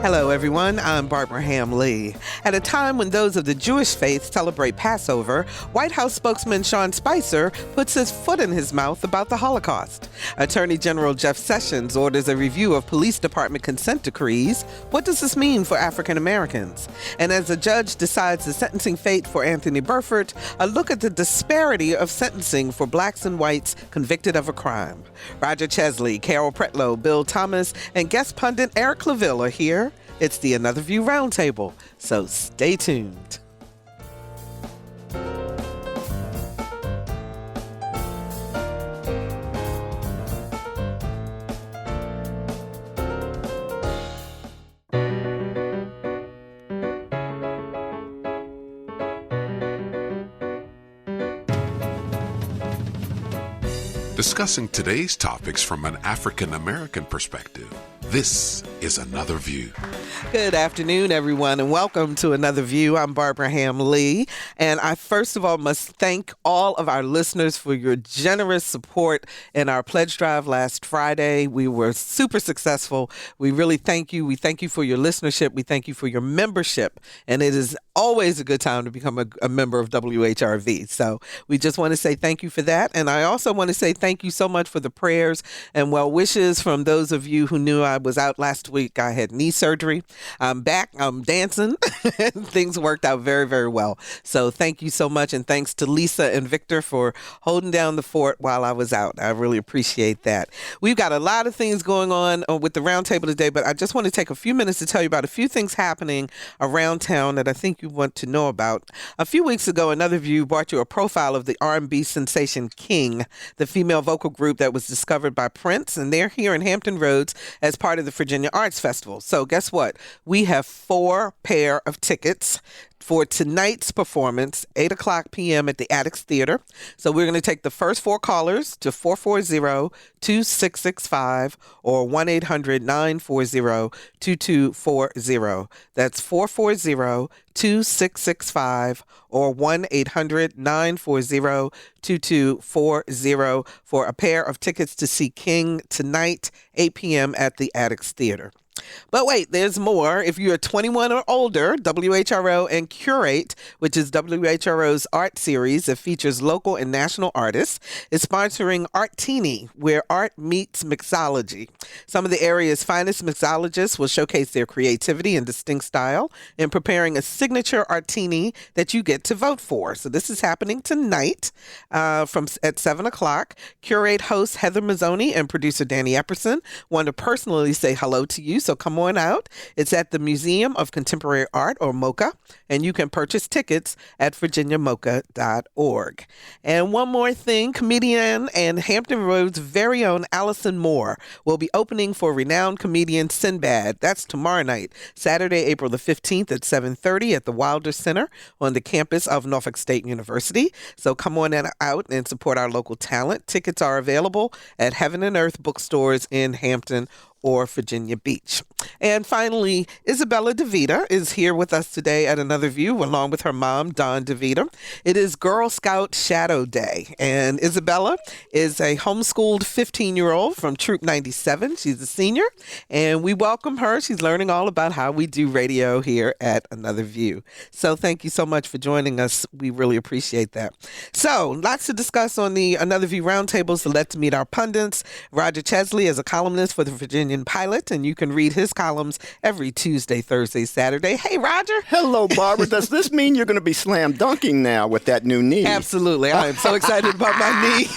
Hello, everyone. I'm Barbara Ham Lee. At a time when those of the Jewish faith celebrate Passover, White House spokesman Sean Spicer puts his foot in his mouth about the Holocaust. Attorney General Jeff Sessions orders a review of police department consent decrees. What does this mean for African Americans? And as a judge decides the sentencing fate for Anthony Burford, a look at the disparity of sentencing for blacks and whites convicted of a crime. Roger Chesley, Carol Pretlow, Bill Thomas, and guest pundit Eric Claville are here. It's the Another View Roundtable, so stay tuned. Discussing today's topics from an African American perspective, this is Another View. Good afternoon, everyone, and welcome to Another View. I'm Barbara Ham Lee, and I first of all must thank all of our listeners for your generous support in our pledge drive last Friday. We were super successful. We really thank you. We thank you for your listenership. We thank you for your membership, and it is always a good time to become a member of WHRV. So we just want to say thank you for that, and I also want to say thank you so much for the prayers and well wishes from those of you who knew I was out last week. I had knee surgery. I'm back. I'm dancing. Things worked out very, very well. So thank you so much. And thanks to Lisa and Victor for holding down the fort while I was out. I really appreciate that. We've got a lot of things going on with the roundtable today, but I just want to take a few minutes to tell you about a few things happening around town that I think you want to know about. A few weeks ago, Another View brought you a profile of the R&B sensation King, the female vocal group that was discovered by Prince, and they're here in Hampton Roads as part of the Virginia Arts Festival. So guess what? We have 4 pair of tickets for tonight's performance, 8 o'clock p.m. at the Addicts Theater. So we're going to take the first 4 callers to 440-2665 or 1-800-940-2240. That's 440-2665 or 1-800-940-2240 for a pair of tickets to see King tonight, 8 p.m. at the Addicts Theater. But wait, there's more. If you're 21 or older, WHRO and Curate, which is WHRO's art series that features local and national artists, is sponsoring Artini, where art meets mixology. Some of the area's finest mixologists will showcase their creativity and distinct style in preparing a signature Artini that you get to vote for. So this is happening tonight at 7 o'clock. Curate host Heather Mazzoni and producer Danny Epperson want to personally say hello to you. So come on out. It's at the Museum of Contemporary Art, or MoCA, and you can purchase tickets at virginiamoca.org. And one more thing, comedian and Hampton Roads' very own Allison Moore will be opening for renowned comedian Sinbad. That's tomorrow night, Saturday, April the 15th at 7:30 at the Wilder Center on the campus of Norfolk State University. So come on out and support our local talent. Tickets are available at Heaven and Earth bookstores in Hampton or Virginia Beach. And finally, Isabella DeVita is here with us today at Another View, along with her mom, Dawn DeVita. It is Girl Scout Shadow Day, and Isabella is a homeschooled 15-year-old from Troop 97. She's a senior, and we welcome her. She's learning all about how we do radio here at Another View. So thank you so much for joining us. We really appreciate that. So lots to discuss on the Another View Roundtable, so let's meet our pundits. Roger Chesley is a columnist for the Virginian-Pilot, and you can read his columns every Tuesday, Thursday, Saturday. Hey, Roger. Hello, Barbara. Does this mean you're going to be slam dunking now with that new knee? Absolutely. I am so excited about my knee.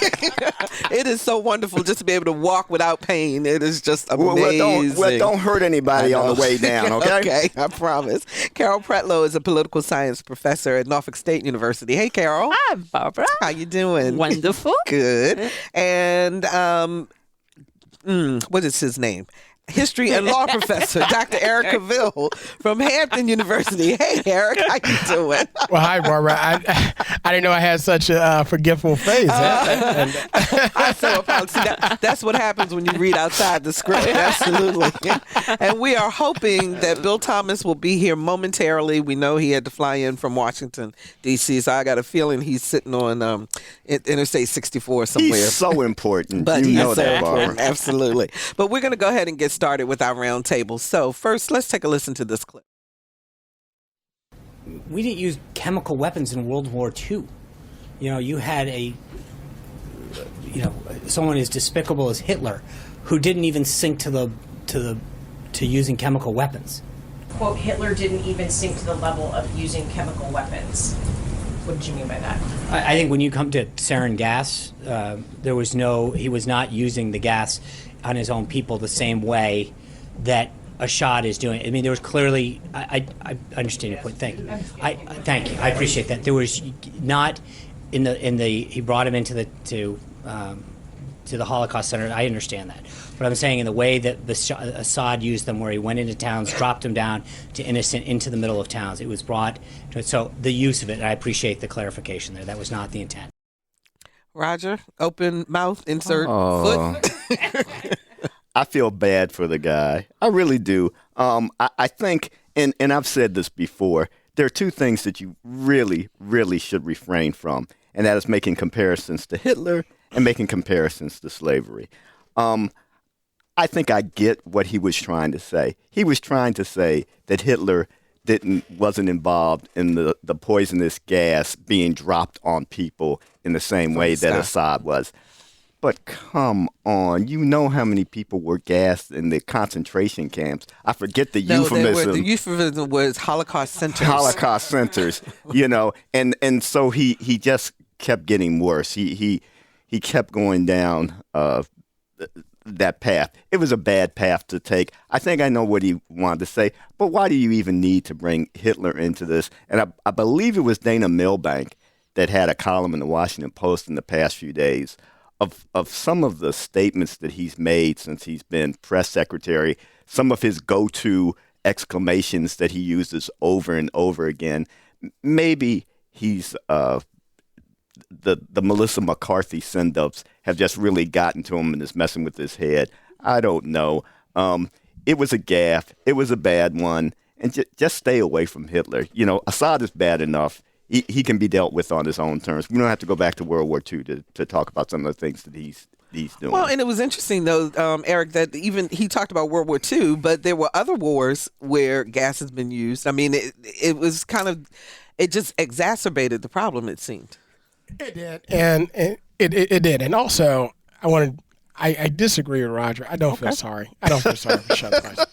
It is so wonderful just to be able to walk without pain. It is just amazing. Well, don't hurt anybody on the way down, okay? Okay, I promise. Carol Pretlow is a political science professor at Norfolk State University. Hey, Carol. Hi, Barbara. How you doing? Wonderful. Good. And what is his name? History and law professor, Dr. Eric Claville from Hampton University. Hey, Eric, how you doing? Well, hi, Barbara. I didn't know I had such a forgetful face. I so apologize. That's what happens when you read outside the script. Absolutely. And we are hoping that Bill Thomas will be here momentarily. We know he had to fly in from Washington, D.C., so I got a feeling he's sitting on Interstate 64 somewhere. He's so important. But you he's know so that, important. Barbara. Absolutely. But we're going to go ahead and get started with our round table. So first, let's take a listen to this clip. We didn't use chemical weapons in World War II. You had someone as despicable as Hitler, who didn't even sink to using chemical weapons. Quote, Hitler didn't even sink to the level of using chemical weapons. What did you mean by that? I think when you come to sarin gas, he was not using the gas on his own people the same way that Assad is doing. I mean, there was clearly, I understand your point. Thank you. Thank you. I appreciate that. There was not he brought him into to the Holocaust Center. I understand that. But I'm saying in the way that Assad used them, where he went into towns, dropped them down to innocent into the middle of towns, it was brought to it. So the use of it, and I appreciate the clarification there. That was not the intent. Roger, open mouth, insert foot. I feel bad for the guy. I really do. I think, and I've said this before, there are two things that you really, really should refrain from, and that is making comparisons to Hitler and making comparisons to slavery. I think I get what he was trying to say. He was trying to say that Hitler wasn't involved in the poisonous gas being dropped on people in the same way that Assad was. But come on, you know how many people were gassed in the concentration camps. I forget the euphemism. The euphemism was Holocaust centers. Holocaust centers, and so he just kept getting worse. He kept going down that path. It was a bad path to take. I think I know what he wanted to say, but why do you even need to bring Hitler into this? And I believe it was Dana Milbank that had a column in the Washington Post in the past few days of some of the statements that he's made since he's been press secretary, some of his go-to exclamations that he uses over and over again. Maybe he's the Melissa McCarthy send-ups have just really gotten to him and is messing with his head. I don't know. It was a gaffe. It was a bad one. And just stay away from Hitler. Assad is bad enough. He can be dealt with on his own terms. We don't have to go back to World War II to talk about some of the things that he's doing. Well, and it was interesting, though, Eric, that even he talked about World War II, but there were other wars where gas has been used. I mean, it was it just exacerbated the problem, it seemed. It did, and it did. And also, I disagree with Roger. I don't feel sorry. I don't feel sorry for Sean Spicer.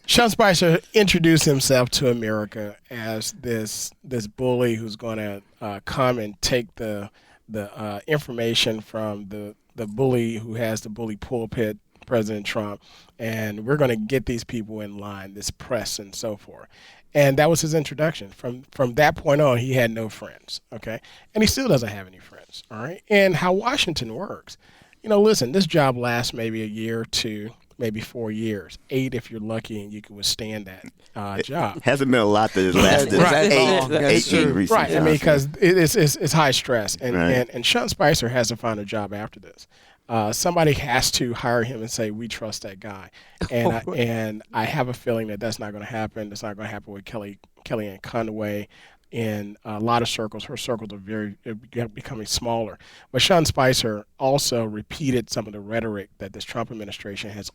Sean Spicer introduced himself to America as this bully who's going to come and take the information from the bully who has the bully pulpit, President Trump, and we're going to get these people in line, this press and so forth. And that was his introduction. From that point on, he had no friends, okay? And he still doesn't have any friends, all right? And how Washington works, listen, this job lasts maybe a year or two, maybe 4 years, 8 if you're lucky and you can withstand that job. Hasn't been a lot that has lasted Right. 8 years. Right, I mean, because it's high stress. And Sean Spicer has to find a job after this. Somebody has to hire him and say, we trust that guy. And I have a feeling that that's not going to happen. That's not going to happen with Kellyanne Conway. In a lot of circles, her circles are becoming smaller. But Sean Spicer also repeated some of the rhetoric that this Trump administration has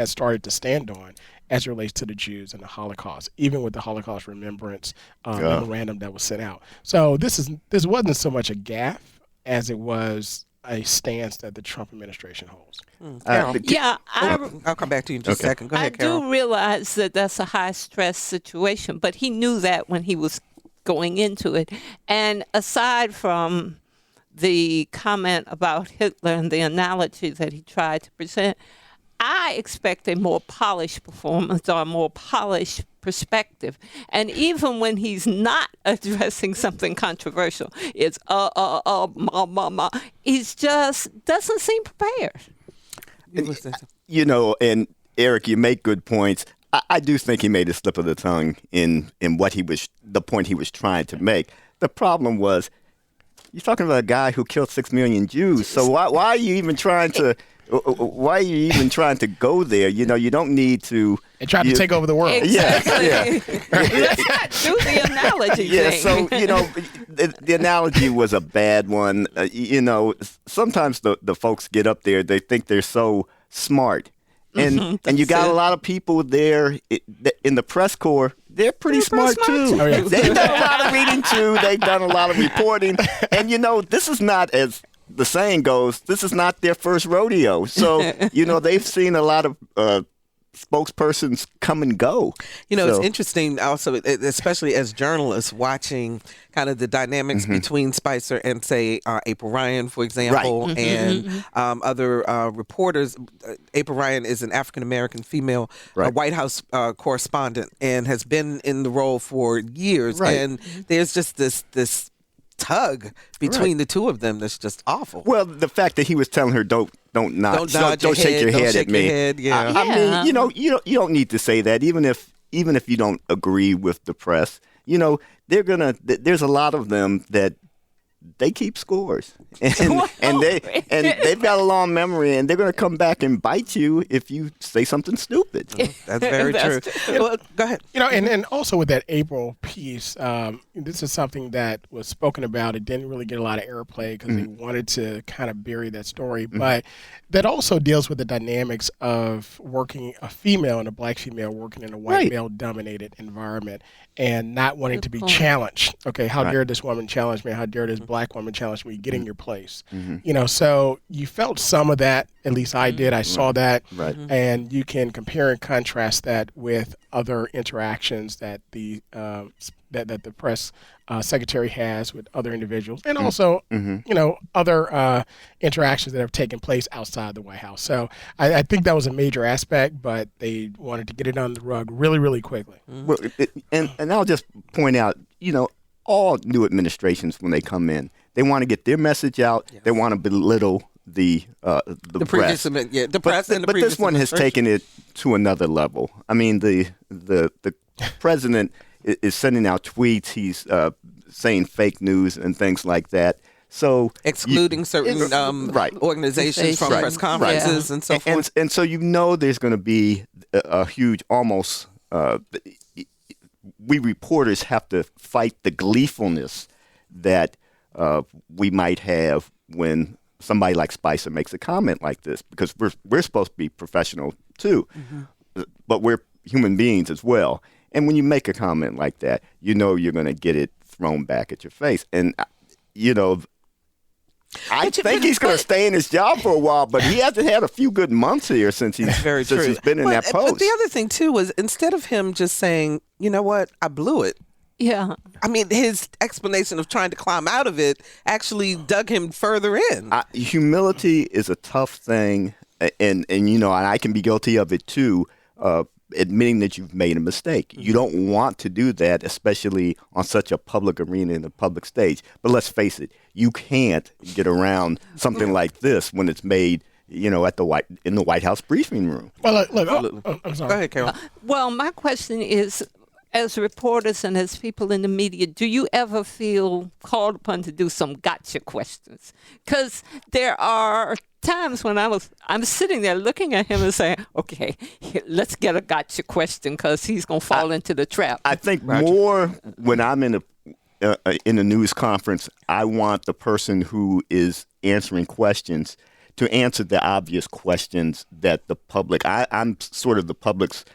started to stand on as it relates to the Jews and the Holocaust, even with the Holocaust Remembrance memorandum that was sent out. So this wasn't so much a gaffe as it was a stance that the Trump administration holds. I'll come back to you in just a second. Go ahead, Carol. I do realize that that's a high-stress situation, but he knew that when he was going into it. And aside from the comment about Hitler and the analogy that he tried to present, I expect a more polished performance or a more polished perspective. And even when he's not addressing something controversial, it's he just doesn't seem prepared. And Eric, you make good points. I do think he made a slip of the tongue in the point he was trying to make. The problem was, you're talking about a guy who killed 6 million Jews. So why are you even trying to? Why are you even trying to go there? You don't need to. And try to take over the world. Exactly. Yeah. Let's not do the analogy thing. So, the analogy was a bad one. Sometimes the folks get up there, they think they're so smart. and you got a lot of people there in the press corps. They're pretty smart too. Oh, yeah. They've done a lot of reading too. They've done a lot of reporting, and this is not, as the saying goes, this is not their first rodeo. So they've seen a lot of spokespersons come and go. It's interesting also, especially as journalists, watching kind of the dynamics between Spicer and, say, April Ryan, for example, Right. and other reporters. April Ryan is an African-American female White House correspondent and has been in the role for years. Right. And there's just this tug between the two of them that's just awful. Well, the fact that he was telling her don't nod, don't shake your head at me. I mean, you don't need to say that, even if you don't agree with the press. There's a lot of them that they keep scores, and they've got a long memory, and they're going to come back and bite you if you say something stupid. That's very true. Well, go ahead. And also with that April piece, this is something that was spoken about. It didn't really get a lot of airplay because they wanted to kind of bury that story. But that also deals with the dynamics of working a female and a black female working in a white male-dominated environment and not wanting to be challenged. Okay, how dare this woman challenge me? How dare this black woman challenge me? Get in your place. So you felt some of that. At least I did. I saw that. Right. And you can compare and contrast that with other interactions that the press secretary has with other individuals, and also other interactions that have taken place outside the White House. So I think that was a major aspect, but they wanted to get it under the rug really, really quickly. Well, and I'll just point out, all new administrations, when they come in, they want to get their message out. They want to belittle the press. The press and the but previous this one has taken it to another level. I mean, the president is sending out tweets. He's saying fake news and things like that. So excluding certain organizations from press conferences and so forth. And so there's going to be a huge, almost. We reporters have to fight the gleefulness that we might have when somebody like Spicer makes a comment like this, because we're supposed to be professional too, but we're human beings as well. And when you make a comment like that, you're going to get it thrown back at your face. And I think he's going to stay in his job for a while, but he hasn't had a few good months here since he's been in that post. But the other thing, too, was instead of him just saying, you know what, I blew it. Yeah. I mean, his explanation of trying to climb out of it actually dug him further in. Humility is a tough thing, and I can be guilty of it, too, admitting that you've made a mistake. You don't want to do that, especially on such a public arena and a public stage. But let's face it, you can't get around something like this when it's made, in the White House briefing room. Well, look, I'm sorry. Go ahead, Carol. Well, my question is, as reporters and as people in the media, do you ever feel called upon to do some gotcha questions? Because there are times when I'm sitting there looking at him and saying, okay, let's get a gotcha question because he's going to fall into the trap. I think more when I'm in a news conference, I want the person who is answering questions to answer the obvious questions that the public, I'm sort of the public's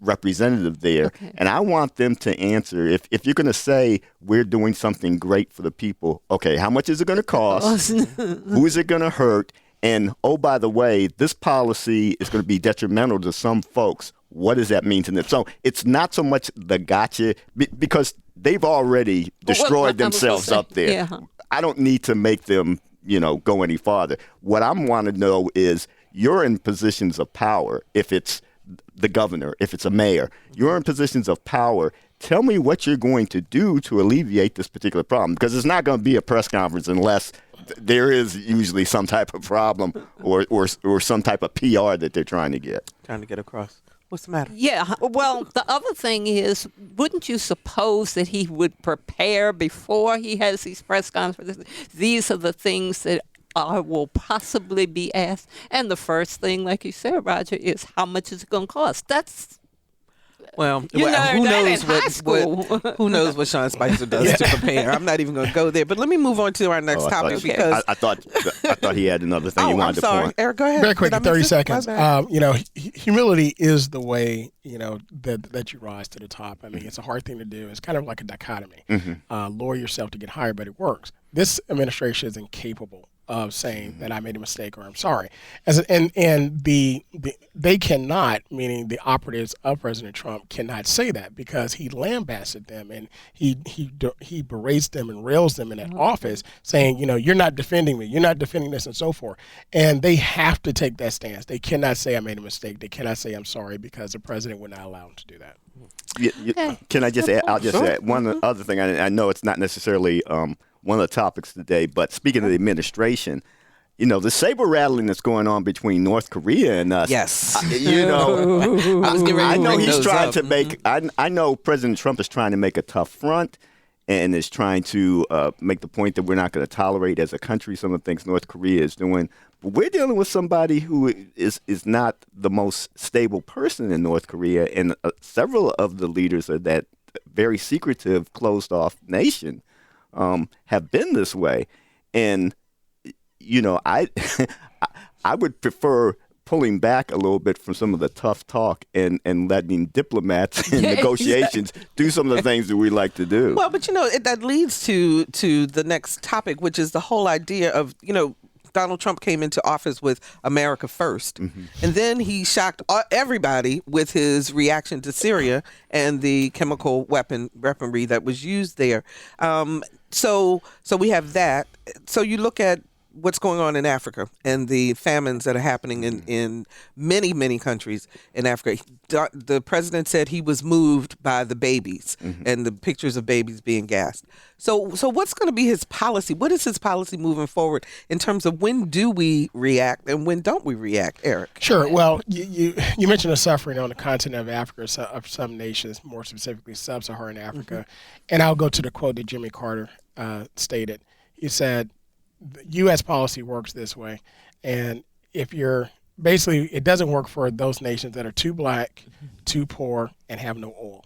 representative there, and I want them to answer. If you're going to say we're doing something great for the people, okay, how much is it going to cost? Who is it going to hurt? And oh, by the way, this policy is going to be detrimental to some folks. What does that mean to them? So it's not so much the gotcha, because they've already destroyed themselves up there. Yeah. I don't need to make them, go any farther. What I want to know is you're in positions of power. If it's the governor, if it's a mayor, you're in positions of power. Tell me what you're going to do to alleviate this particular problem, because it's not going to be a press conference unless there is usually some type of problem or some type of PR that they're trying to get across. What's the matter? Yeah. Well, the other thing is, wouldn't you suppose that he would prepare before he has these press conferences? These are the things that will possibly be asked. And the first thing, like you said, Roger, is how much is it going to cost? Well, You learned who that knows in high school. who knows what Sean Spicer does to prepare? I'm not even going to go there. But let me move on to our next topic because I thought he had another thing you I'm wanted to sorry, point. Eric, go ahead. Very quick, Did I in 30 miss it? seconds. My bad. Humility is the way, that you rise to the top. I mean, it's a hard thing to do. It's kind of like a dichotomy. Lower yourself to get higher, but it works. This administration is incapable of saying that I made a mistake or I'm sorry. They cannot, meaning the operatives of President Trump cannot say that because he lambasted them and he berates them and rails them in that office saying, you're not defending me, you're not defending this and so forth. And they have to take that stance. They cannot say I made a mistake. They cannot say I'm sorry because the president would not allow them to do that. Can I just add? I'll just add one other thing. I know it's not necessarily one of the topics today, but speaking of the administration, the saber rattling that's going on between North Korea and us. Yes. I was getting ready I to know bring he's those trying up. to make. I know President Trump is trying to make a tough front and is trying to make the point that we're not going to tolerate as a country some of the things North Korea is doing. But we're dealing with somebody who is not the most stable person in North Korea, and several of the leaders of that very secretive, closed-off nation have been this way. And, I would prefer pulling back a little bit from some of the tough talk and letting diplomats and negotiations do some of the things that we like to do. Well, but that leads to the next topic, which is the whole idea of, Donald Trump came into office with America first, and then he shocked everybody with his reaction to Syria and the chemical weaponry that was used there. So we have that. So you look at what's going on in Africa and the famines that are happening in many, many countries in Africa. The president said he was moved by the babies and the pictures of babies being gassed. So what's going to be his policy? What is his policy moving forward in terms of when do we react and when don't we react, Eric? Sure. Well, you mentioned the suffering on the continent of Africa, of some nations, more specifically sub-Saharan Africa. And I'll go to the quote that Jimmy Carter stated. He said, U.S. policy works this way, and if it doesn't work for those nations that are too black, too poor, and have no oil.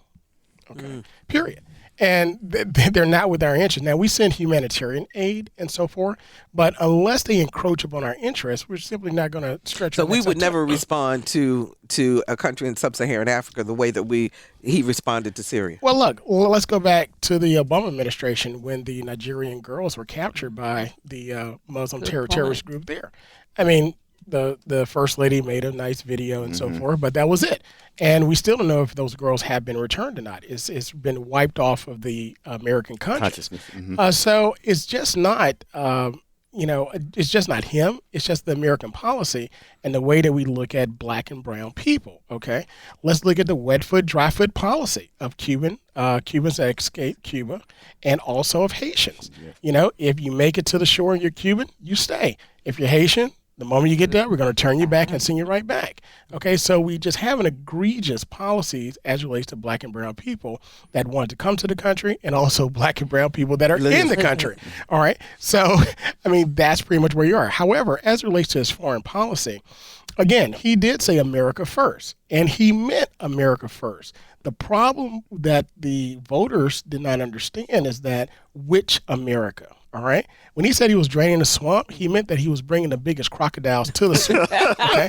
Okay, period. And they're not with our interests. Now, we send humanitarian aid and so forth, but unless they encroach upon our interests, we're simply not going to stretch. So we would never respond to a country in sub-Saharan Africa the way that he responded to Syria. Well, look, let's go back to the Obama administration when the Nigerian girls were captured by the Muslim terrorist group there. I mean, the first lady made a nice video and so forth, but that was it. And we still don't know if those girls have been returned or not. It's been wiped off of the American consciousness. So it's just not, it's just not him. It's just the American policy and the way that we look at black and brown people. Okay, let's look at the wet foot, dry foot policy of Cubans that escaped Cuba, and also of Haitians. If you make it to the shore and you're Cuban, you stay. If you're Haitian, the moment you get there, we're going to turn you back and send you right back. Okay, so we just have an egregious policies as it relates to black and brown people that want to come to the country, and also black and brown people that are in the country. All right, so I mean that's pretty much where you are. However, as it relates to his foreign policy, again, he did say America first, and he meant America first. The problem that the voters did not understand is that which America. All right. When he said he was draining the swamp, he meant that he was bringing the biggest crocodiles to the swamp. Okay.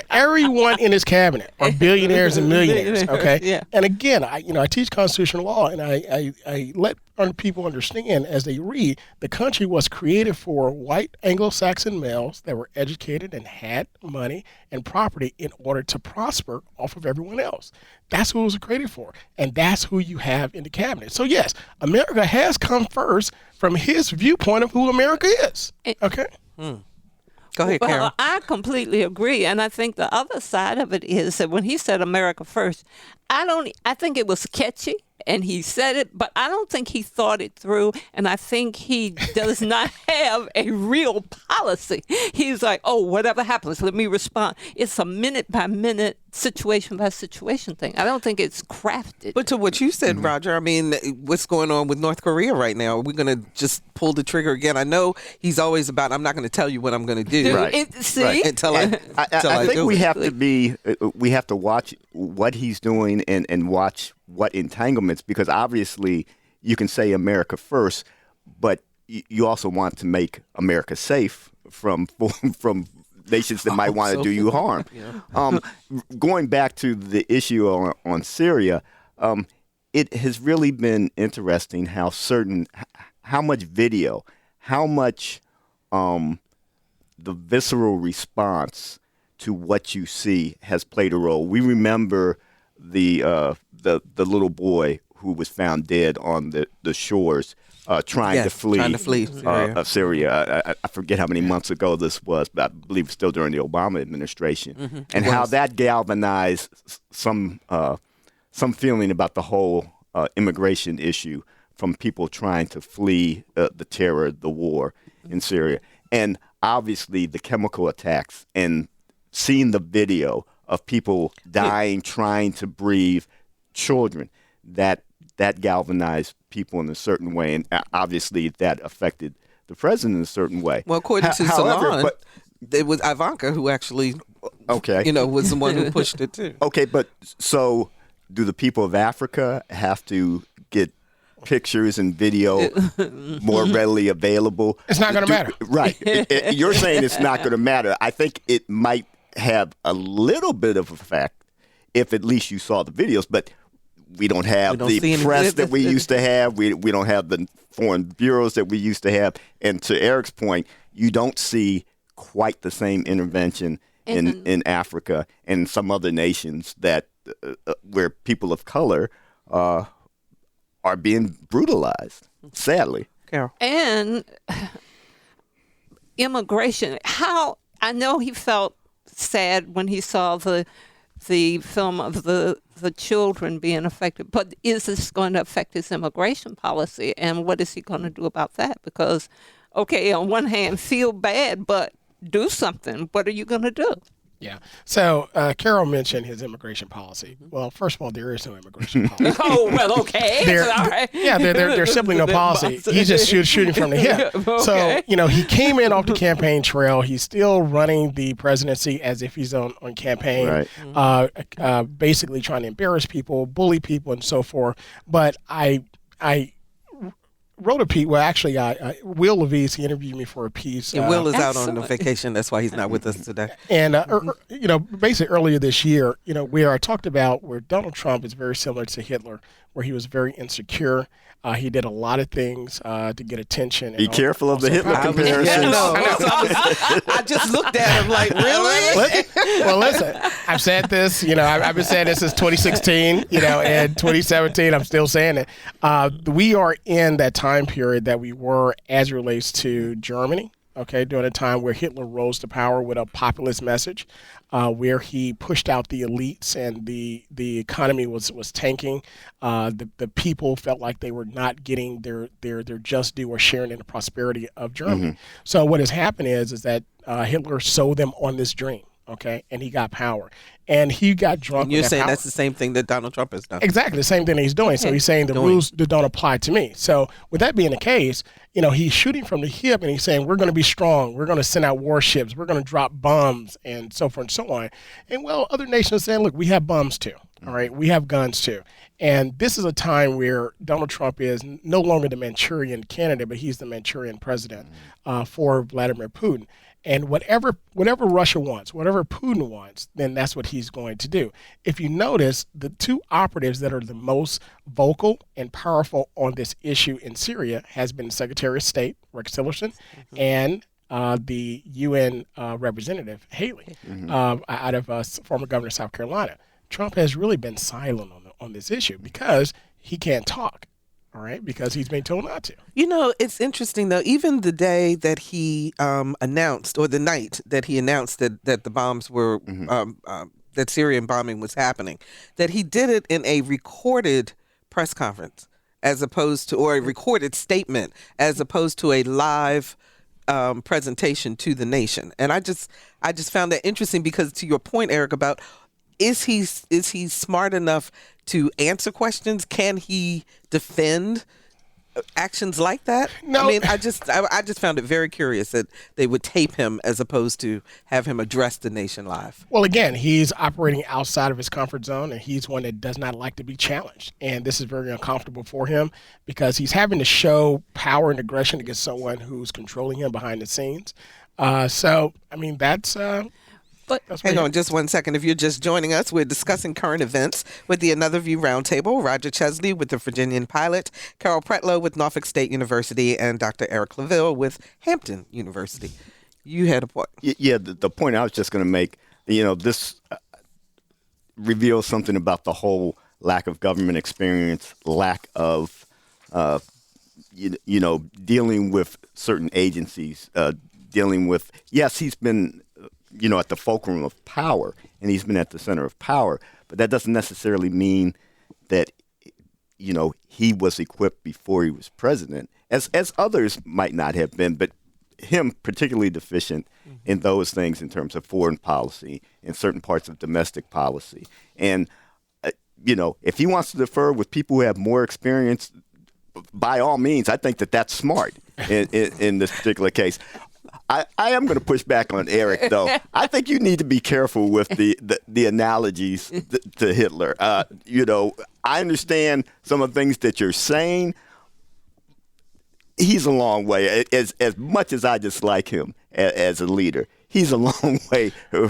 Everyone in his cabinet are billionaires and millionaires. Okay. Yeah. And again, I teach constitutional law, and I let people understand as they read, the country was created for white Anglo-Saxon males that were educated and had money and property in order to prosper off of everyone else. That's who it was created for, and that's who you have in the cabinet. So yes, America has come first from his viewpoint of who America is. Okay. Go ahead, Carol. Well, I completely agree, and I think the other side of it is that when he said America first, I think it was catchy. and he said it, but I don't think he thought it through, and I think he does not have a real policy. He's like, oh, whatever happens, let me respond. It's a minute-by-minute, situation-by-situation thing. I don't think it's crafted. But to what you said, Roger, I mean, what's going on with North Korea right now? Are we going to just pull the trigger again? I know he's always about, I'm not going to tell you what I'm going to do. Right. See? Until I think do we it. have to we have to watch what he's doing and watch what entanglements, because obviously you can say America first, but you also want to make America safe from nations that might want to do you harm. Going back to the issue on Syria, it has really been interesting how much video, how much the visceral response to what you see has played a role. We remember the little boy who was found dead on the shores trying to flee Syria. I forget how many months ago this was, but I believe it's still during the Obama administration, and how that galvanized some feeling about the whole immigration issue from people trying to flee the terror, the war in Syria. And obviously the chemical attacks and seeing the video of people dying, trying to breathe, children, that galvanized people in a certain way. And obviously that affected the president in a certain way. Well, according to Salon, it was Ivanka who actually, was the one who pushed it too. Okay, but so do the people of Africa have to get pictures and video more readily available? It's not going to matter. Right. You're saying it's not going to matter. I think it might have a little bit of effect if at least you saw the videos, but we don't have the press that we used to have. We don't have the foreign bureaus that we used to have. And to Eric's point, you don't see quite the same intervention in Africa and some other nations that where people of color are being brutalized, sadly. Carol. And immigration. I know he felt sad when he saw the film of the children being affected, but is this going to affect his immigration policy, and what is he going to do about that? Because, okay, on one hand, feel bad, but do something. What are you going to do? Yeah. So Carol mentioned his immigration policy. Well, first of all, there is no immigration policy. Oh, well, okay. All right. Yeah, there's simply no policy. He's just shooting from the hip. Okay. So, he came in off the campaign trail. He's still running the presidency as if he's on campaign, right. Basically trying to embarrass people, bully people, and so forth. But I wrote a piece. Well, actually, Will Levis, he interviewed me for a piece. And Will is out Excellent. on a vacation. That's why he's not with us today. And, basically earlier this year, where I talked about where Donald Trump is very similar to Hitler, where he was very insecure. He did a lot of things to get attention. Be careful of the Hitler comparison. I just looked at him like, really? Well, listen, I've said this, I've been saying this since 2016, and 2017, I'm still saying it. We are in that time period that we were as it relates to Germany, during a time where Hitler rose to power with a populist message, where he pushed out the elites and the economy was tanking. The people felt like they were not getting their just due or sharing in the prosperity of Germany. Mm-hmm. So what has happened is that Hitler sold them on this dream. And he got power. And he got drunk. And you're with that saying power. that's the same thing that Donald Trump has done. Exactly, the same thing that he's doing. So he's saying the rules don't apply to me. So with that being the case, he's shooting from the hip and he's saying we're going to be strong. We're going to send out warships. We're going to drop bombs and so forth and so on. And other nations are saying, look, we have bombs too. All right, we have guns too. And this is a time where Donald Trump is no longer the Manchurian candidate, but he's the Manchurian president for Vladimir Putin. And whatever Russia wants, whatever Putin wants, then that's what he's going to do. If you notice, the two operatives that are the most vocal and powerful on this issue in Syria has been Secretary of State Rex Tillerson and the UN representative Haley out of former governor of South Carolina. Trump has really been silent on this issue because he can't talk. All right, because he's been told not to. It's interesting, though. Even the day that he announced, or the night that he announced that the bombs were, that Syrian bombing was happening, that he did it in a recorded press conference as opposed to, or a recorded statement as opposed to a live presentation to the nation. And I just found that interesting because, to your point, Eric, about is he smart enough to answer questions? Can he defend actions like that? No. I mean, I just found it very curious that they would tape him as opposed to have him address the nation live. Well, again, he's operating outside of his comfort zone, and he's one that does not like to be challenged. And this is very uncomfortable for him because he's having to show power and aggression against someone who's controlling him behind the scenes. So, I mean, that's Hang on just one second. If you're just joining us, we're discussing current events with the Another View Roundtable. Roger Chesley with the Virginian-Pilot, Carol Pretlow with Norfolk State University, and Dr. Eric Claville with Hampton University. You had a point. Yeah, the point I was just going to make, this reveals something about the whole lack of government experience, lack of, dealing with certain agencies, dealing with, yes, he's been at the fulcrum of power, and he's been at the center of power. But that doesn't necessarily mean that, he was equipped before he was president, as others might not have been, but him particularly deficient in those things in terms of foreign policy and certain parts of domestic policy. And, if he wants to defer with people who have more experience, by all means, I think that that's smart in this particular case. I am going to push back on Eric, though. I think you need to be careful with the analogies to Hitler. I understand some of the things that you're saying. He's a long way. As much as I dislike him as a leader, he's a long way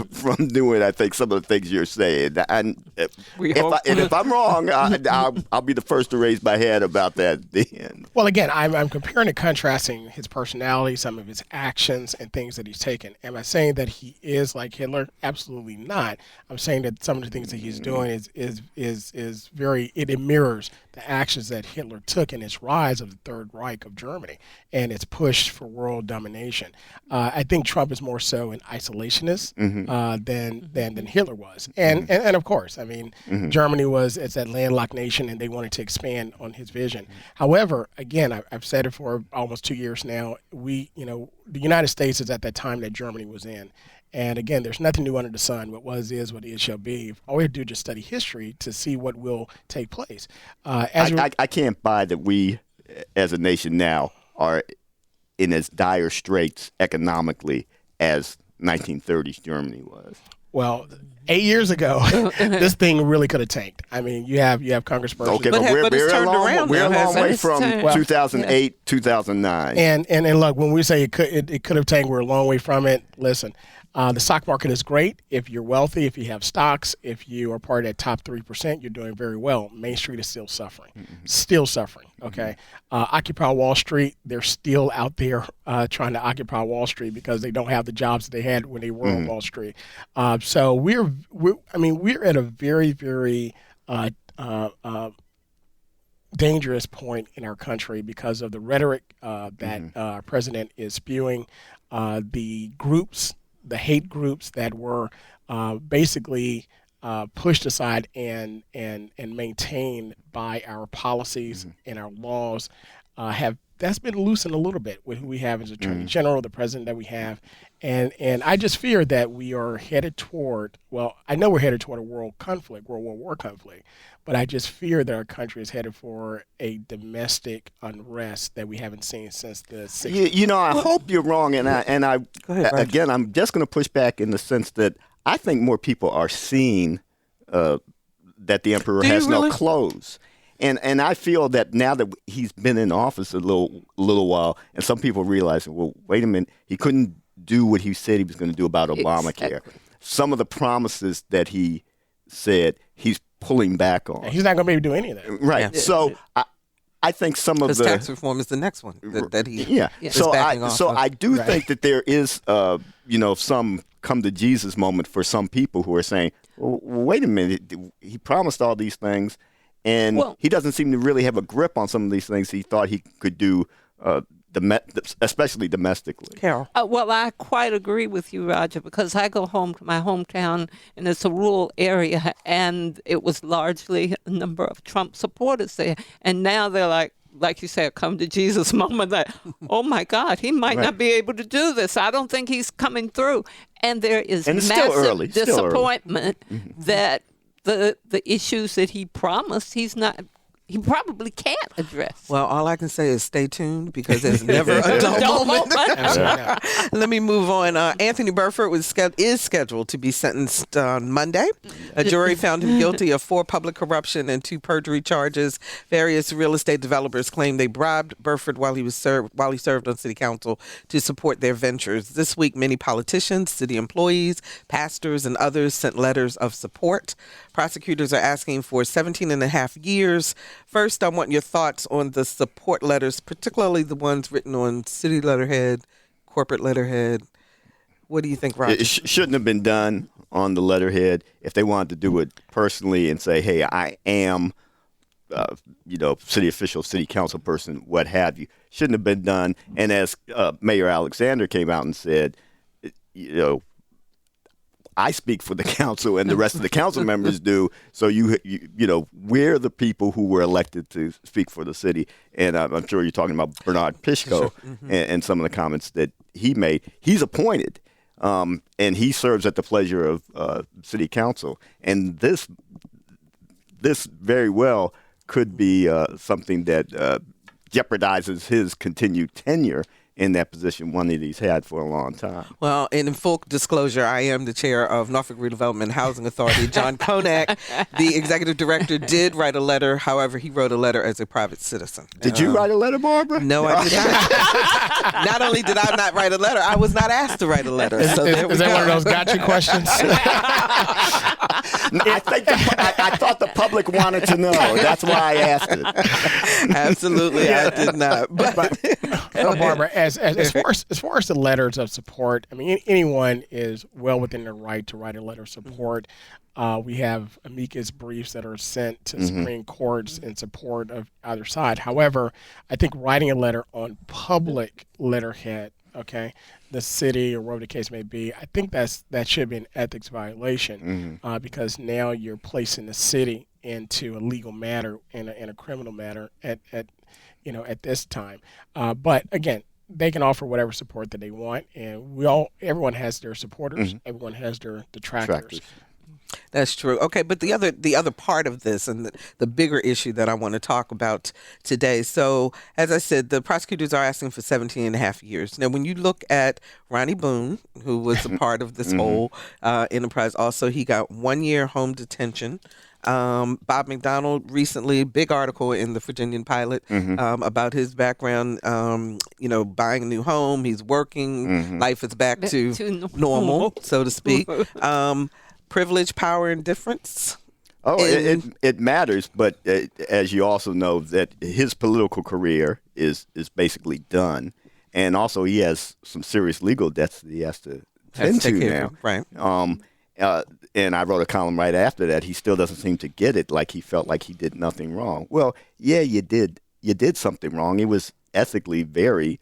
from doing, I think, some of the things you're saying. And if I'm wrong, I'll be the first to raise my hand about that then. Well, again, I'm comparing and contrasting his personality, some of his actions, and things that he's taken. Am I saying that he is like Hitler? Absolutely not. I'm saying that some of the things that he's doing is very, it mirrors the actions that Hitler took in his rise of the Third Reich of Germany and its push for world domination. I think Trump is more so an isolationist than Hitler was. And of course, I mean, Germany it's that landlocked nation, and they wanted to expand on his vision. However, again, I've said it for almost 2 years now, the United States is at that time that Germany was in. And again, there's nothing new under the sun. What was is, what is shall be. All we have to do is just study history to see what will take place. I can't buy that we, as a nation now, are in as dire straits economically as 1930s Germany was. Well, 8 years ago, this thing really could have tanked. I mean, you have congresspersons. Okay, but we're a long way from 2008, 2009. And look, when we say it could have tanked, we're a long way from it. Listen. The stock market is great. If you're wealthy, if you have stocks, if you are part of that top 3%, you're doing very well. Main Street is still suffering. Still suffering, okay? Occupy Wall Street, they're still out there trying to occupy Wall Street because they don't have the jobs that they had when they were on Wall Street. So we're at a very, very dangerous point in our country because of the rhetoric that our president is spewing, the hate groups that were basically pushed aside and maintained by our policies and our laws that's been loosened a little bit with who we have as Attorney General, the president that we have. And I just fear that we are headed toward, I know we're headed toward a world war conflict, but I just fear that our country is headed for a domestic unrest that we haven't seen since the 60s. I hope you're wrong, and Go ahead, again, I'm just going to push back in the sense that I think more people are seeing that the emperor has no clothes. And I feel that now that he's been in office a little while, and some people realize, well, wait a minute, he couldn't do what he said he was going to do about Obamacare. Exactly. Some of the promises that he said, he's pulling back on. He's not going to be able to do any of that. Right. Yeah. So I think some of the tax reform is the next one that he is So backing off. I do think that there is some come to Jesus moment for some people who are saying, well, wait a minute, he promised all these things. And he doesn't seem to really have a grip on some of these things he thought he could do especially domestically. Carol. Well, I quite agree with you, Roger, because I go home to my hometown, and it's a rural area, and it was largely a number of Trump supporters there. And now they're like you said, come to Jesus moment, that, oh my God, he might not be able to do this. I don't think he's coming through. And there is massive disappointment that the issues that he promised, he probably can't address. Well, all I can say is stay tuned, because there's never a dull moment. Let me move on. Anthony Burford is scheduled to be sentenced on Monday. A jury found him guilty of 4 public corruption and 2 perjury charges. Various real estate developers claim they bribed Burford while he served on city council to support their ventures. This week, many politicians, city employees, pastors, and others sent letters of support. Prosecutors are asking for 17 and a half years. First, I want your thoughts on the support letters, particularly the ones written on city letterhead, corporate letterhead. What do you think, Roger? It shouldn't have been done on the letterhead. If they wanted to do it personally and say, hey, I am, city official, city council person, what have you, shouldn't have been done. And as Mayor Alexander came out and said, I speak for the council and the rest of the council members do. So we're the people who were elected to speak for the city. And I'm sure you're talking about Bernard Pishko and some of the comments that he made. He's appointed, and he serves at the pleasure of city council. And this very well could be something that jeopardizes his continued tenure in that position, one that he's had for a long time. Well, and in full disclosure, I am the chair of Norfolk Redevelopment Housing Authority. John Konak, the executive director, did write a letter. However, he wrote a letter as a private citizen. Did you write a letter, Barbara? No, I did not. Not only did I not write a letter, I was not asked to write a letter. Is that one of those gotcha questions? I thought the public wanted to know. That's why I asked it. Absolutely, I did not. But Barbara, as far as the letters of support, I mean, anyone is well within their right to write a letter of support. We have amicus briefs that are sent to Supreme Courts in support of either side. However, I think writing a letter on public letterhead, the city or whatever the case may be, I think that should be an ethics violation because now you're placing the city into a legal matter and a criminal matter at this time. But again, they can offer whatever support that they want, and everyone has their supporters, everyone has their detractors. That's true. Okay, but the other part of this and the bigger issue that I want to talk about today. So, as I said, the prosecutors are asking for 17 and a half years. Now, when you look at Ronnie Boone, who was a part of this whole enterprise, also he got 1 year home detention. Bob McDonald recently, big article in the Virginian-Pilot about his background, buying a new home. He's working. Life is back to normal, so to speak. Privilege, power, and difference. Oh, it matters, but as you also know, that his political career is basically done. And also he has some serious legal debts that he has to tend to now. Right. And I wrote a column right after that. He still doesn't seem to get it, like he felt like he did nothing wrong. Well, yeah, you did something wrong. It was ethically very,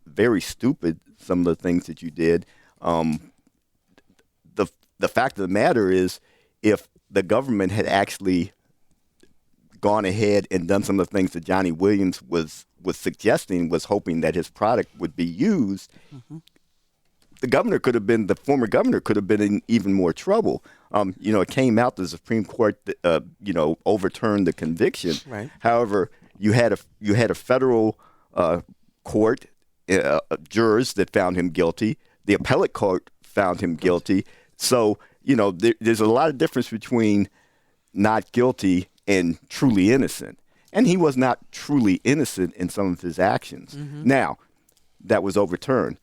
very stupid, some of the things that you did. The fact of the matter is, if the government had actually gone ahead and done some of the things that Johnny Williams was suggesting, was hoping that his product would be used, the former governor could have been in even more trouble. It came out the Supreme Court, overturned the conviction. Right. However, you had a federal court, jurors that found him guilty. The appellate court found him guilty. So, there's a lot of difference between not guilty and truly innocent. And he was not truly innocent in some of his actions. Now, that was overturned.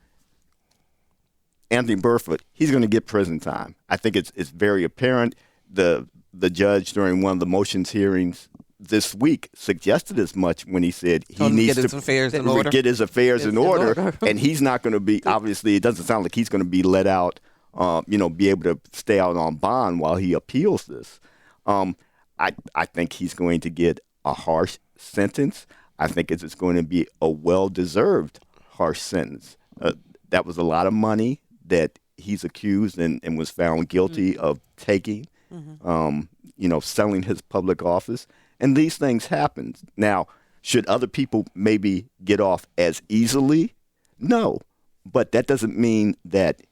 Anthony Burford, he's going to get prison time. I think it's very apparent. The judge during one of the motions hearings this week suggested as much when he said he needs to get his affairs in order. And he's not going to be, obviously, it doesn't sound like he's going to be let out, be able to stay out on bond while he appeals this. I think he's going to get a harsh sentence. I think it's going to be a well-deserved harsh sentence. That was a lot of money that he's accused and was found guilty of taking, selling his public office. And these things happen. Now, should other people maybe get off as easily? No. But that doesn't mean that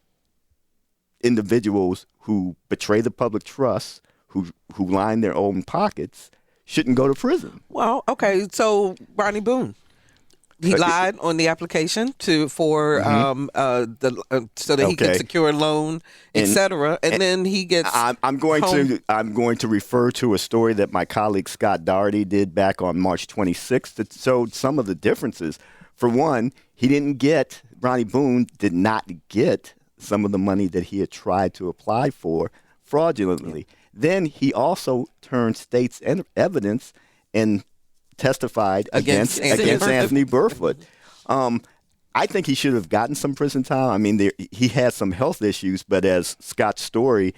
individuals who betray the public trust, who line their own pockets, shouldn't go to prison. Well, okay, so Ronnie Boone, he lied on the application so that he could secure a loan, etc. And then he gets. I'm going to refer to a story that my colleague Scott Doherty did back on March 26th that showed some of the differences. For one, Ronnie Boone did not get some of the money that he had tried to apply for fraudulently. Then he also turned state's evidence and testified against Anthony Burfoot. I think he should have gotten some prison time. I mean, he had some health issues, but as Scott's story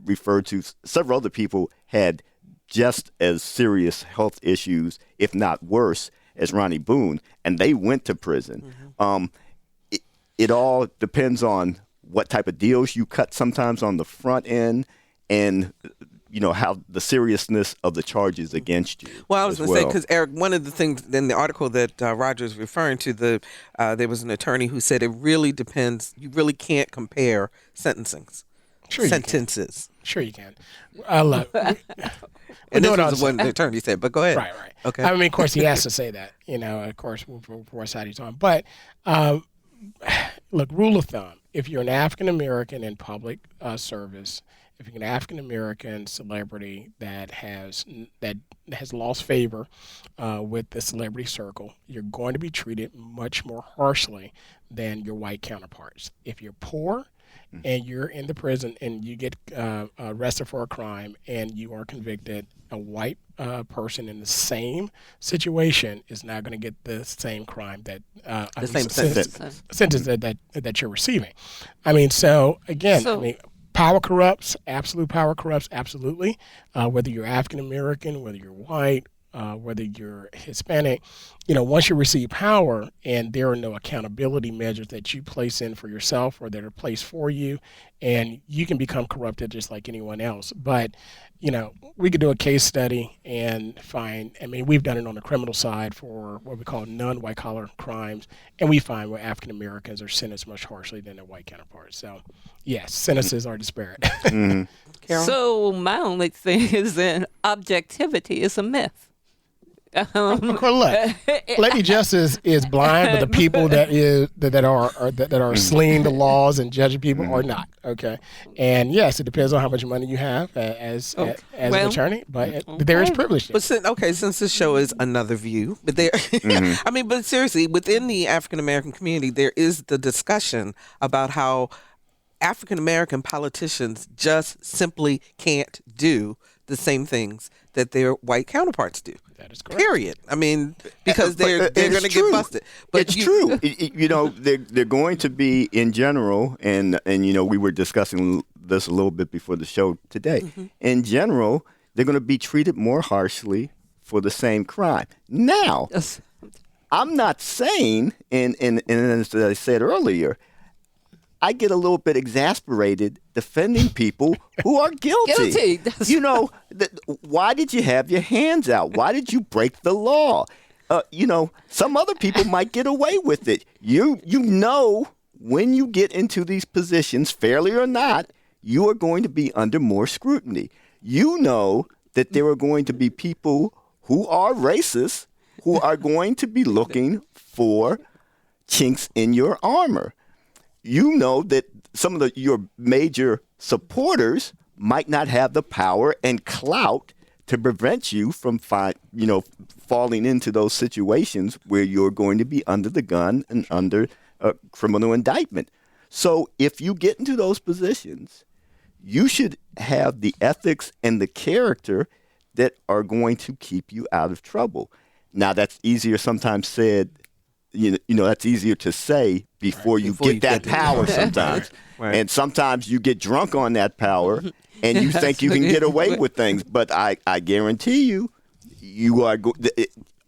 referred to, several other people had just as serious health issues, if not worse, as Ronnie Boone, and they went to prison. It all depends on what type of deals you cut sometimes on the front end and how the seriousness of the charges against you. Well, I was going to say, because Eric, one of the things in the article that Roger is referring to, there was an attorney who said it really depends. You really can't compare sentences. Sure you can. Look. And this was what the attorney said, but go ahead. Right. Okay. I mean, of course, he has to say that, of course, for what side he's on. But, look, rule of thumb, if you're an African-American in public service, if you're an African-American celebrity that has lost favor with the celebrity circle, you're going to be treated much more harshly than your white counterparts. If you're poor and you're in the prison and you get arrested for a crime and you are convicted, a white person in the same situation is not going to get the same crime that sentence that you're receiving. I mean, so again, power corrupts. Absolute power corrupts. Absolutely. Whether you're African American, whether you're white, whether you're Hispanic, once you receive power and there are no accountability measures that you place in for yourself or that are placed for you, and you can become corrupted just like anyone else. But, we could do a case study and find, we've done it on the criminal side for what we call non-white collar crimes, and we find where African Americans are sentenced much harshly than their white counterparts. So, yes, sentences are disparate. So my only thing is that objectivity is a myth. Look, Lady Justice is blind, but the people that are slinging the laws and judging people are not. Okay, and yes, it depends on how much money you have as an attorney, but there is privilege. But since this show is another view, but there, but seriously, within the African American community, there is the discussion about how African American politicians just simply can't do the same things that their white counterparts do. That is correct. Period. Because they're going to get busted. But it's true. They're going to be in general, and we were discussing this a little bit before the show today. In general, they're going to be treated more harshly for the same crime. Now, I'm not saying, and as I said earlier, I get a little bit exasperated defending people who are guilty. Why did you have your hands out? Why did you break the law? Some other people might get away with it. When you get into these positions, fairly or not, you are going to be under more scrutiny. You know that there are going to be people who are racist who are going to be looking for chinks in your armor. You know that some of your major supporters might not have the power and clout to prevent you from falling into those situations where you're going to be under the gun and under a criminal indictment. So if you get into those positions, you should have the ethics and the character that are going to keep you out of trouble. Now, that's easier sometimes said. That's easier to say before you get that power sometimes. Right. And sometimes you get drunk on that power and you think you can get away with things. But I guarantee you are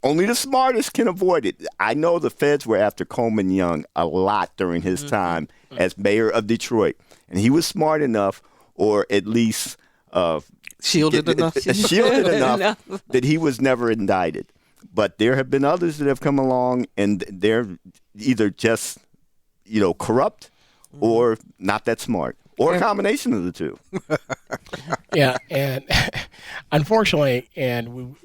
only the smartest can avoid it. I know the feds were after Coleman Young a lot during his time as mayor of Detroit, and he was smart enough, or at least shielded enough that he was never indicted. But there have been others that have come along, and they're either just, corrupt or not that smart, or a combination of the two. Yeah, and unfortunately, and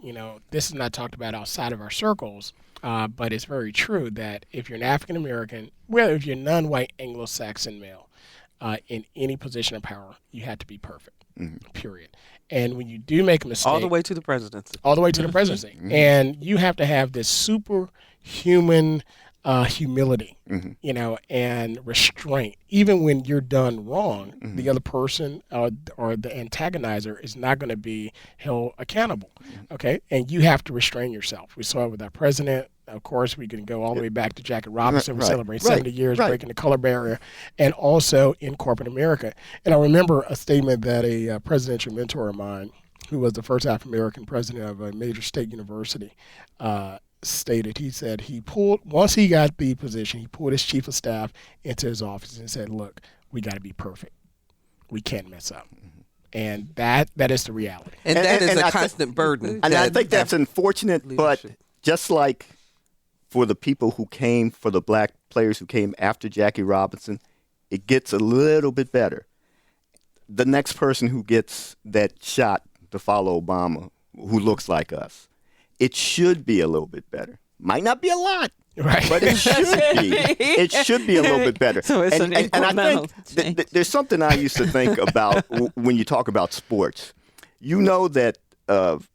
this is not talked about outside of our circles, but it's very true that if you're an African American, whether if you're non-white Anglo-Saxon male, in any position of power, you had to be perfect. Period. And when you do make a mistake, all the way to the presidency, and you have to have this superhuman humility, and restraint. Even when you're done wrong, the other person or the antagonizer is not going to be held accountable. Okay, and you have to restrain yourself. We saw it with our president. Of course, we can go all the way back to Jackie Robinson. We celebrate 70 years breaking the color barrier, and also in corporate America. And I remember a statement that a presidential mentor of mine, who was the first African-American president of a major state university, stated. He said once he got the position, he pulled his chief of staff into his office and said, look, we got to be perfect. We can't mess up. And that is the reality. And that is a constant burden. And I think that's unfortunate, leadership. But just like for the people who came, for the black players who came after Jackie Robinson, it gets a little bit better. The next person who gets that shot to follow Obama, who looks like us, it should be a little bit better. Might not be a lot, right? But it should be. It should be a little bit better. So it's and I think there's something I used to think about when you talk about sports. You know that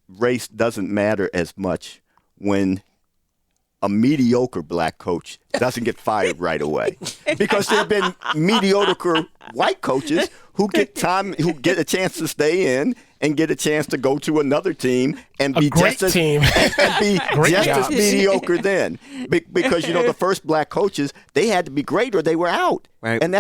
race doesn't matter as much when a mediocre black coach doesn't get fired right away, because there have been mediocre white coaches who get a chance to stay in and get a chance to go to another team and be just as mediocre then, because the first black coaches, they had to be great or they were out, right? And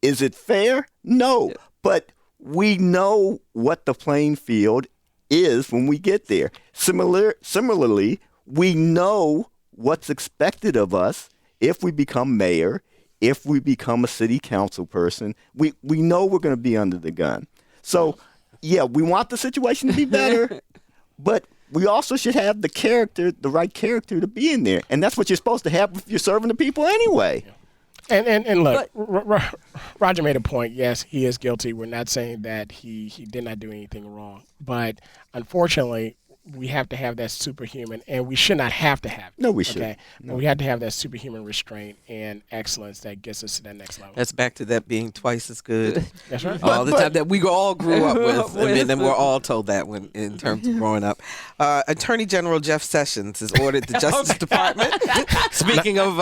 is it fair? No, but we know what the playing field is when we get there. Similarly, we know what's expected of us if we become mayor, if we become a city council person. We know we're going to be under the gun. So, yeah, we want the situation to be better, but we also should have the right character to be in there. And that's what you're supposed to have if you're serving the people anyway. And look, Roger made a point. Yes, he is guilty. We're not saying that he did not do anything wrong. But unfortunately, we have to have that superhuman, and we should not have to have it. No, we should. Okay? No. But we have to have that superhuman restraint and excellence that gets us to that next level. That's back to that being twice as good. That's right. All the time that we all grew up with. And then we're all told that in terms of growing up. Attorney General Jeff Sessions has ordered the Justice Department, speaking of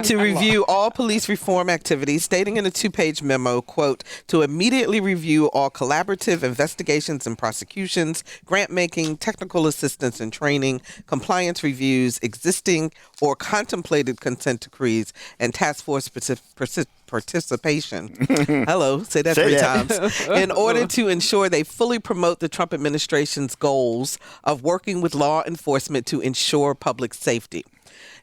to review all police reform activities, stating in a 2-page memo, quote, to immediately review all collaborative investigations and prosecutions, grant making, technical assistance and training, compliance reviews, existing or contemplated consent decrees, and task force participation. Hello, say that three times. In order to ensure they fully promote the Trump administration's goals of working with law enforcement to ensure public safety.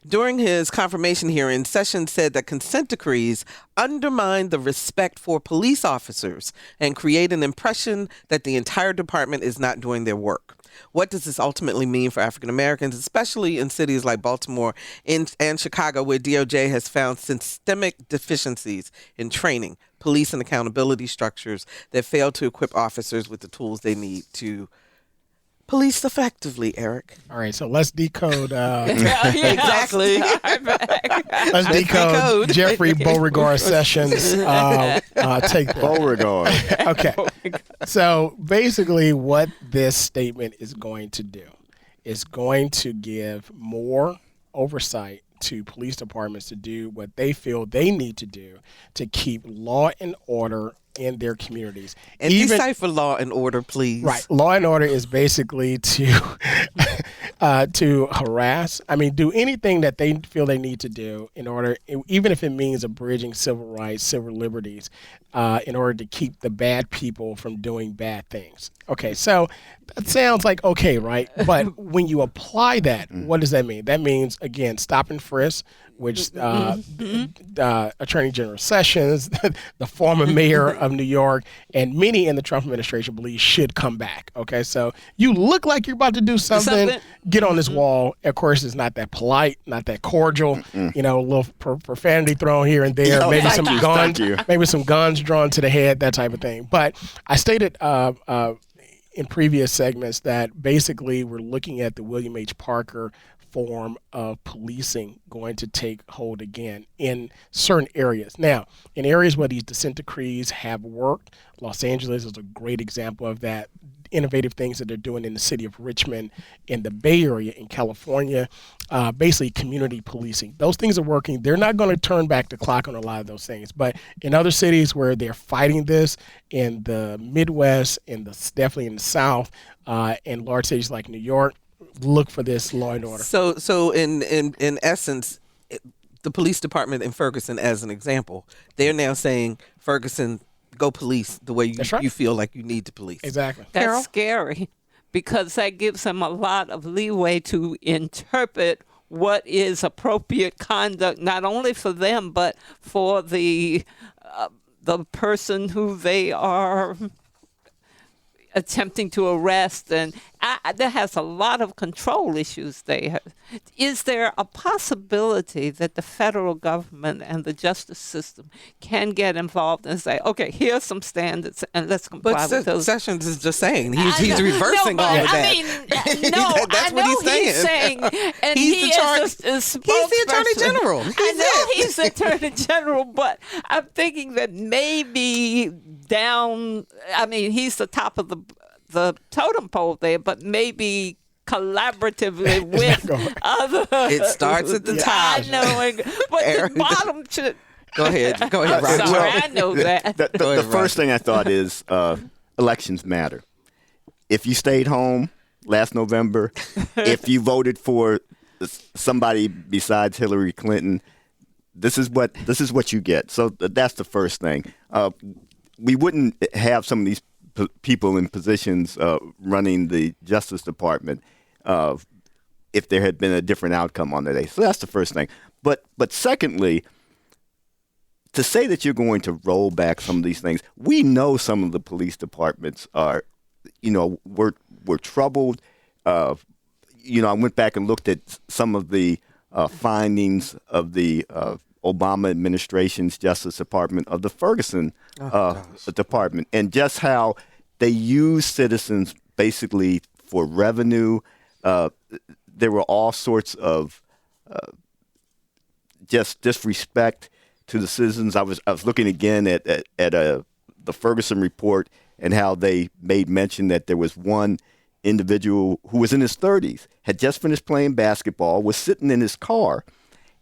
During his confirmation hearing, Sessions said that consent decrees undermine the respect for police officers and create an impression that the entire department is not doing their work. What does this ultimately mean for African Americans, especially in cities like Baltimore and Chicago, where DOJ has found systemic deficiencies in training, police and accountability structures that fail to equip officers with the tools they need to police effectively, Eric? All right, so let's decode. Exactly. Let's decode Jeffrey Beauregard Sessions. Take Beauregard. Okay. So basically, what this statement is going to do is going to give more oversight to police departments to do what they feel they need to do to keep law and order in their communities. And decipher law and order, please. Right. Law and order is basically to to harass. I mean, do anything that they feel they need to do in order, even if it means abridging civil rights, civil liberties, in order to keep the bad people from doing bad things. Okay, so that sounds like okay, right? But when you apply that, what does that mean? That means, again, stop and frisk, which Attorney General Sessions, the former mayor of New York, and many in the Trump administration believe should come back. Okay, so you look like you're about to do something, get on this wall. Of course, it's not that polite, not that cordial. You know, a little profanity thrown here and there, maybe some guns drawn to the head, that type of thing. But I stated in previous segments that basically we're looking at the William H. Parker form of policing going to take hold again in certain areas. Now, in areas where these dissent decrees have worked, Los Angeles is a great example of that. Innovative things that they're doing in the city of Richmond, in the Bay Area, in California, basically community policing. Those things are working. They're not going to turn back the clock on a lot of those things. But in other cities where they're fighting this, in the Midwest, definitely in the South, in large cities like New York, look for this law and order. So in essence, the police department in Ferguson, as an example, they're now saying, Ferguson, go police the way you feel like you need to police. Exactly. That's Carol? scary, because that gives them a lot of leeway to interpret what is appropriate conduct, not only for them, but for the person who they are attempting to arrest, and that has a lot of control issues there. Is there a possibility that the federal government and the justice system can get involved and say, okay, here's some standards and let's comply with those? Sessions is just saying he's reversing all of that. That's what he's saying. And he's he's the Attorney General. He's the Attorney General, but I'm thinking that maybe he's the top of the totem pole there, but maybe collaboratively with other. It starts at the top. I know, but the bottom should. Go ahead, Roger. Sorry, I know that. The first thing I thought is elections matter. If you stayed home last November, if you voted for somebody besides Hillary Clinton, this is what you get. So that's the first thing. We wouldn't have some of these people in positions running the Justice Department if there had been a different outcome on the day. So that's the first thing. But secondly, to say that you're going to roll back some of these things, we know some of the police departments are, were troubled. I went back and looked at some of the findings of the Obama administration's Justice Department, of the Ferguson department, and just how they use citizens basically for revenue. There were all sorts of just disrespect to the citizens. I was looking again at the Ferguson report and how they made mention that there was one individual who was in his 30s, had just finished playing basketball, was sitting in his car,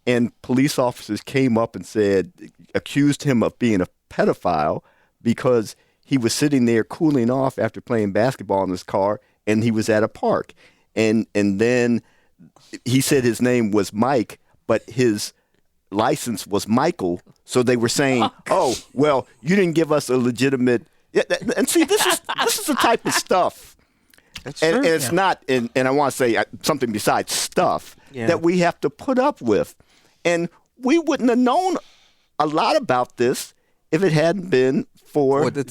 and police officers came up and accused him of being a pedophile because he was sitting there cooling off after playing basketball in his car, and he was at a park. And then he said his name was Mike, but his license was Michael. So they were saying, "Oh, well, you didn't give us a legitimate." And see, this is the type of stuff. That's and true. it's not, and I want to say something besides stuff that we have to put up with. And we wouldn't have known a lot about this if it hadn't been for what and the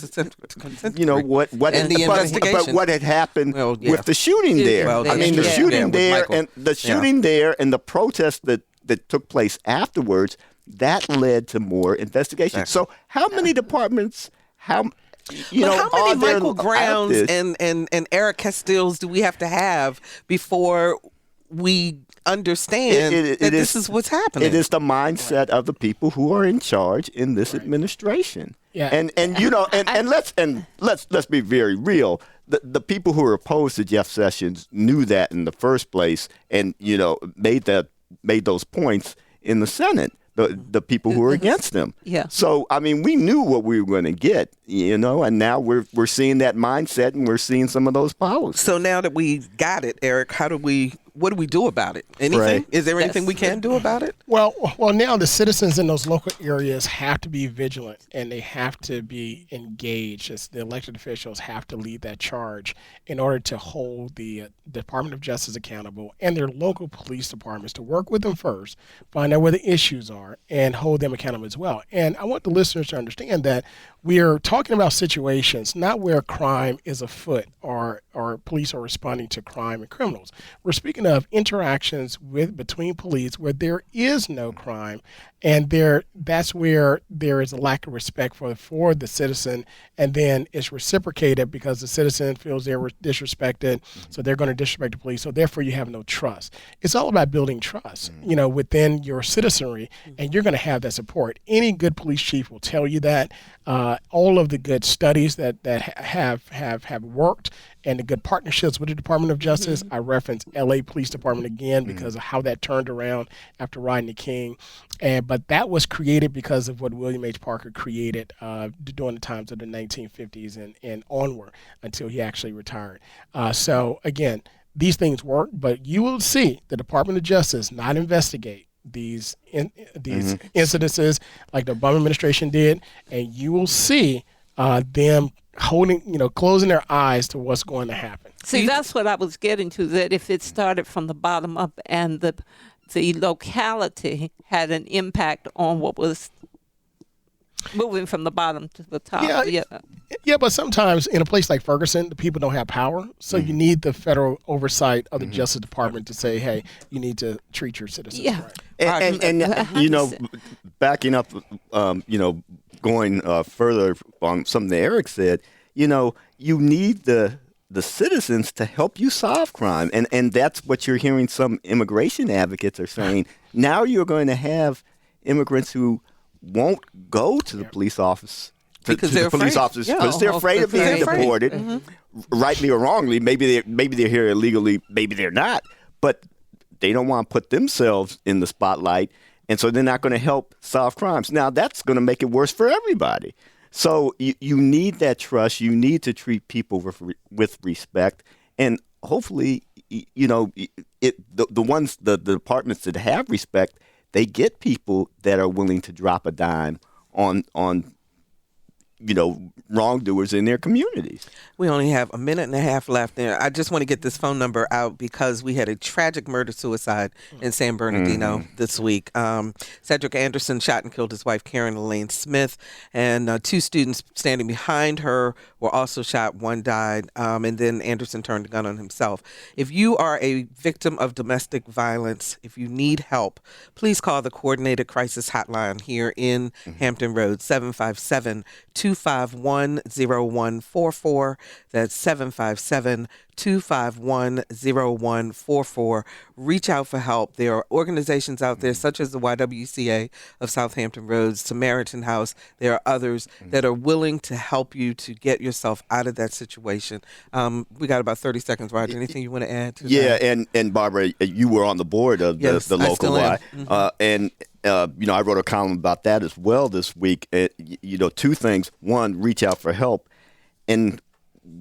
investigation. But what had happened with the shooting there. Well, the shooting there and the shooting there and the protest that took place afterwards, that led to more investigation. Exactly. So how many departments? How many Michael Browns and Eric Castilles do we have to have before we understand that this is what's happening? It is the mindset of the people who are in charge in this administration. Yeah. And let's be very real. The people who are opposed to Jeff Sessions knew that in the first place, and made those points in the Senate. The people who are against them. Yeah. So we knew what we were going to get, and now we're seeing that mindset, and we're seeing some of those policies. So now that we got it, Eric, how do we what do we do about it? Anything? Right. Is there anything we can do about it? Well, now the citizens in those local areas have to be vigilant and they have to be engaged. As the elected officials have to lead that charge in order to hold the Department of Justice accountable and their local police departments to work with them first, find out where the issues are, and hold them accountable as well. And I want the listeners to understand that we are talking about situations not where crime is afoot or police are responding to crime and criminals. We're speaking of interactions between police where there is no crime, and that's where there is a lack of respect for the citizen, and then it's reciprocated because the citizen feels they were disrespected, so they're going to disrespect the police, so therefore you have no trust. It's all about building trust, within your citizenry, and you're going to have that support. Any good police chief will tell you that. All of the good studies that have worked and the good partnerships with the Department of Justice. I reference LA Police Department again because of how that turned around after Rodney King. But that was created because of what William H. Parker created during the times of the 1950s and onward until he actually retired. So again, these things work, but you will see the Department of Justice not investigate these incidences like the Obama administration did, and you will see them closing their eyes to what's going to happen. See, that's what I was getting to, that if it started from the bottom up and the locality had an impact on what was moving from the bottom to the top. Yeah, but sometimes in a place like Ferguson, the people don't have power, so you need the federal oversight of the Justice Department to say, hey, you need to treat your citizens right. And backing up, going further on something that Eric said, you need the citizens to help you solve crime. And that's what you're hearing some immigration advocates are saying. Now you're going to have immigrants who won't go to the police office because they're afraid of being deported, rightly or wrongly. Maybe they're here illegally, maybe they're not, but they don't want to put themselves in the spotlight, and so they're not going to help solve crimes. Now that's going to make it worse for everybody. So you need that trust. You need to treat people with respect, and hopefully, the departments that have respect, they get people that are willing to drop a dime on wrongdoers in their communities. We only have a minute and a half left there. I just want to get this phone number out because we had a tragic murder-suicide in San Bernardino this week. Cedric Anderson shot and killed his wife, Karen Elaine Smith, and 2 students standing behind her were also shot. One died, and then Anderson turned the gun on himself. If you are a victim of domestic violence, if you need help, please call the Coordinated Crisis Hotline here in Hampton Roads, 757-251-0144. That's 757-251-0144. Reach out for help. There are organizations out there such as the YWCA of Southampton Roads, Samaritan House. There are others that are willing to help you to get yourself out of that situation. We got about 30 seconds, Roger. Anything you want to add to that? Yeah, and Barbara, you were on the board of the local Y. I wrote a column about that as well this week. 2 things. One, reach out for help. And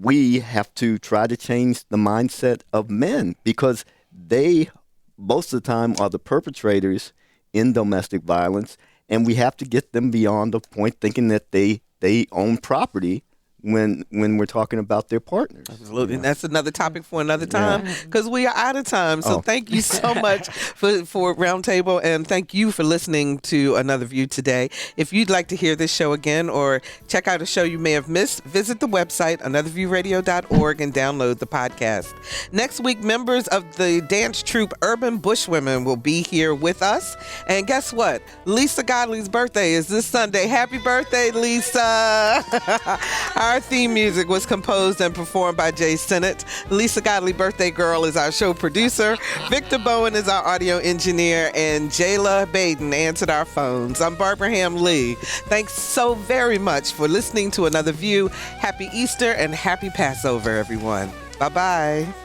we have to try to change the mindset of men because they, most of the time, are the perpetrators in domestic violence. And we have to get them beyond the point thinking that they own property when we're talking about their partners. Absolutely. And that's another topic for another time because we are out of time. So thank you so much for Roundtable, and thank you for listening to Another View today. If you'd like to hear this show again or check out a show you may have missed, visit the website, anotherviewradio.org, and download the podcast. Next week, members of the dance troupe Urban Bushwomen will be here with us. And guess what? Lisa Godley's birthday is this Sunday. Happy birthday, Lisa. Our theme music was composed and performed by Jay Sennett. Lisa Godley, Birthday Girl, is our show producer. Victor Bowen is our audio engineer, and Jayla Baden answered our phones. I'm Barbara Ham Lee. Thanks so very much for listening to Another View. Happy Easter and happy Passover, everyone. Bye-bye.